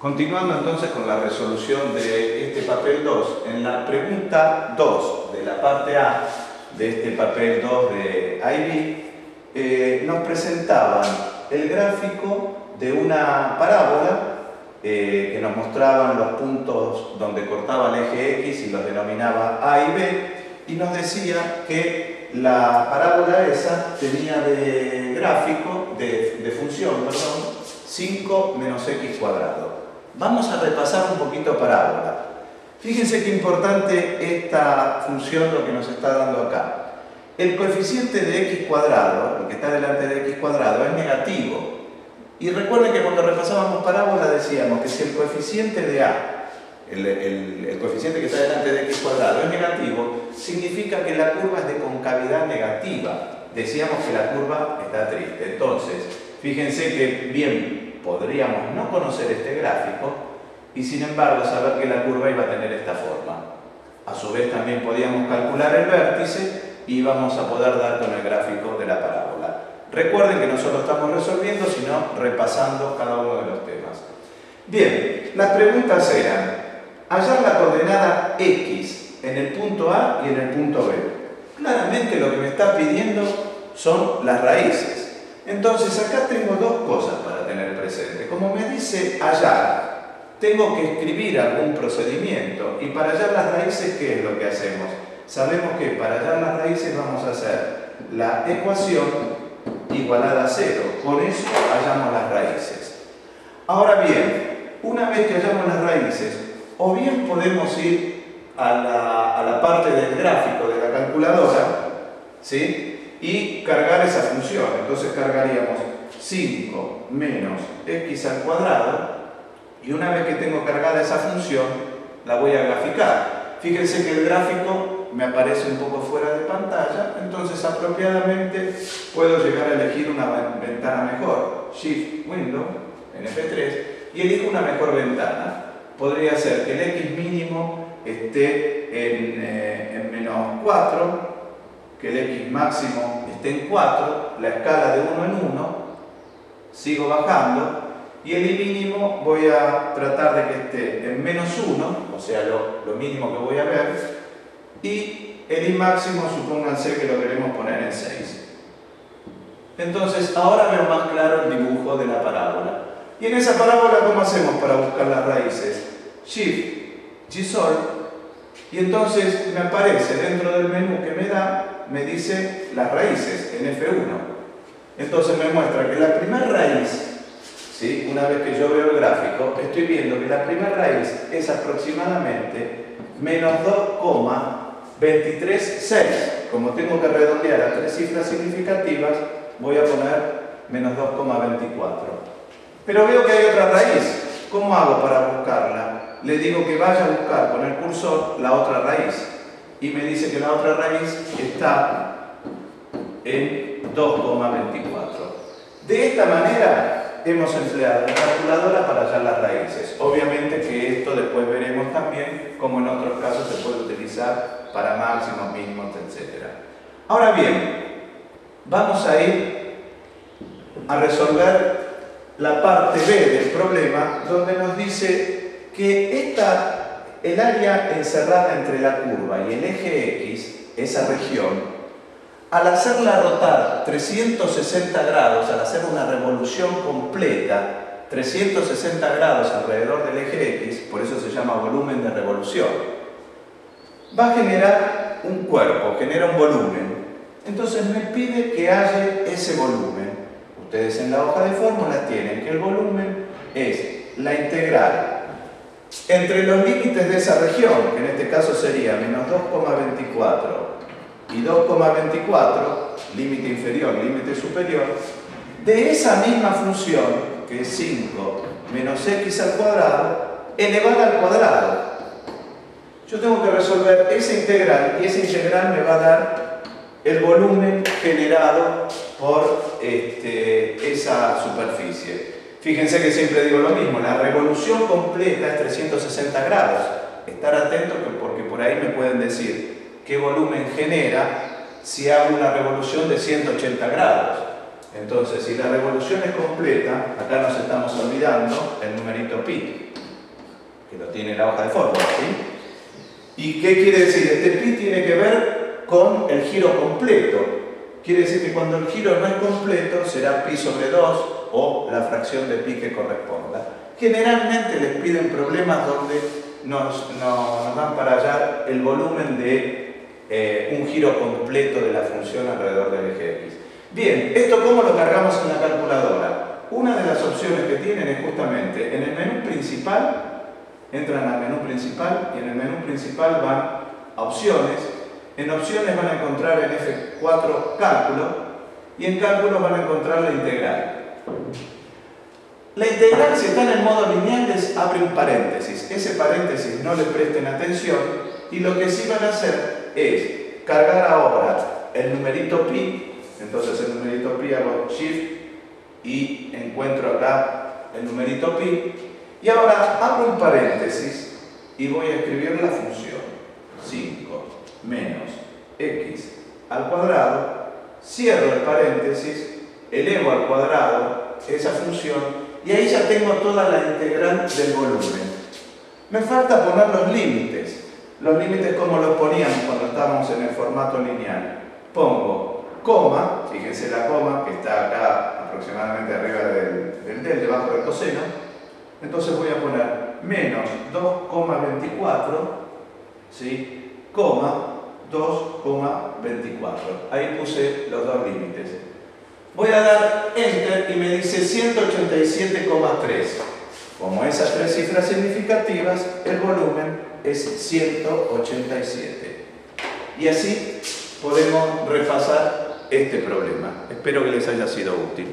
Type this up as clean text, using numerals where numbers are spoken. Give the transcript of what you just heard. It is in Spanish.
Continuando entonces con la resolución de este papel 2, en la pregunta 2 de la parte A de este papel 2 de IB, nos presentaban el gráfico de una parábola que nos mostraban los puntos donde cortaba el eje X y los denominaba A y B, y nos decía que la parábola esa tenía de gráfico, de función, perdón, 5 menos x cuadrado. Vamos a repasar un poquito parábola. Fíjense qué importante esta función, lo que nos está dando acá. El coeficiente de x cuadrado, el que está delante de x cuadrado, es negativo. Y recuerden que cuando repasábamos parábola decíamos que si el coeficiente de A, el coeficiente que está delante de x cuadrado, es negativo, significa que la curva es de concavidad negativa. Decíamos que la curva está triste. Entonces, fíjense que bien podríamos no conocer este gráfico y sin embargo saber que la curva iba a tener esta forma. A su vez también podíamos calcular el vértice y íbamos a poder dar con el gráfico de la parábola. Recuerden que no solo estamos resolviendo, sino repasando cada uno de los temas. Bien, las preguntas eran: hallar la coordenada X en el punto A y en el punto B. Claramente lo que me está pidiendo son las raíces. Entonces acá tengo dos cosas para tener presente. Como me dice hallar, tengo que escribir algún procedimiento. Y para hallar las raíces, ¿qué es lo que hacemos? Sabemos que para hallar las raíces vamos a hacer la ecuación igualada a 0. Con eso hallamos las raíces. Ahora bien, una vez que hallamos las raíces, o bien podemos ir a la parte del gráfico de la calculadora, ¿sí?, y cargar esa función. Entonces cargaríamos 5 menos x al cuadrado, y una vez que tengo cargada esa función, la voy a graficar. Fíjense que el gráfico me aparece un poco fuera de pantalla, entonces apropiadamente puedo llegar a elegir una ventana mejor. Shift Window en F3 y elijo una mejor ventana. Podría ser que el x mínimo esté en menos 4, que el x máximo esté en 4, la escala de 1 en 1, sigo bajando, y el y mínimo voy a tratar de que esté en menos 1, o sea, lo mínimo que voy a ver, y el y máximo, supónganse que lo queremos poner en 6. Entonces, ahora veo más claro el dibujo de la parábola. Y en esa parábola, ¿cómo hacemos para buscar las raíces? Shift, G-Solve, y entonces me aparece dentro del menú que me da, me dice las raíces en F1. Entonces me muestra que la primera raíz, ¿sí?, una vez que yo veo el gráfico, estoy viendo que la primera raíz es aproximadamente menos 2,236. Como tengo que redondear a 3 cifras significativas, voy a poner menos 2,24. Pero veo que hay otra raíz. ¿Cómo hago para buscarla? Le digo que vaya a buscar con el cursor la otra raíz. Y me dice que la otra raíz está en 2,24. De esta manera hemos empleado la calculadora para hallar las raíces. Obviamente que esto después veremos también cómo en otros casos se puede utilizar para máximos, mínimos, etc. Ahora bien, vamos a ir a resolver la parte B del problema, donde nos dice que el área encerrada entre la curva y el eje X, esa región, al hacerla rotar 360 grados, al hacer una revolución completa, 360 grados alrededor del eje X, por eso se llama volumen de revolución, va a generar un cuerpo, genera un volumen. Entonces me pide que halle ese volumen. Ustedes en la hoja de fórmulas tienen que el volumen es la integral entre los límites de esa región, que en este caso sería menos 2,24 y 2,24, límite inferior, límite superior, de esa misma función, que es 5 menos x al cuadrado, elevada al cuadrado. Yo tengo que resolver esa integral, y esa integral me va a dar el volumen generado por esa superficie. Fíjense que siempre digo lo mismo, la revolución completa es 360 grados. Estar atento porque por ahí me pueden decir qué volumen genera si hago una revolución de 180 grados. Entonces, si la revolución es completa, acá nos estamos olvidando el numerito pi, que lo tiene la hoja de fórmula, ¿sí? ¿Y qué quiere decir? Este pi tiene que ver con el giro completo. Quiere decir que cuando el giro no es completo, será pi sobre 2 o la fracción de pi que corresponda. Generalmente les piden problemas donde nos dan para hallar el volumen de un giro completo de la función alrededor del eje x. Bien, ¿esto cómo lo cargamos en la calculadora? Una de las opciones que tienen es justamente en el menú principal, entran al menú principal y en el menú principal van a opciones. En opciones van a encontrar en F4 cálculo y en cálculo van a encontrar la integral. La integral, si está en el modo lineal, les abre un paréntesis. Ese paréntesis no le presten atención y lo que sí van a hacer es cargar ahora el numerito pi. Entonces el numerito pi hago shift y encuentro acá el numerito pi. Y ahora abro un paréntesis y voy a escribir la función 5 menos x al cuadrado. Cierro el paréntesis, elevo al cuadrado esa función y ahí ya tengo toda la integral del volumen. Me falta poner los límites. Los límites, ¿cómo los poníamos cuando estábamos en el formato lineal? Pongo coma, fíjense la coma que está acá aproximadamente arriba del debajo del coseno. Entonces voy a poner menos 2,24, ¿sí? Coma 2,24. Ahí puse los dos límites. Voy a dar Enter y me dice 187,3. Como esas tres cifras significativas, el volumen es 187. Y así podemos repasar este problema. Espero que les haya sido útil.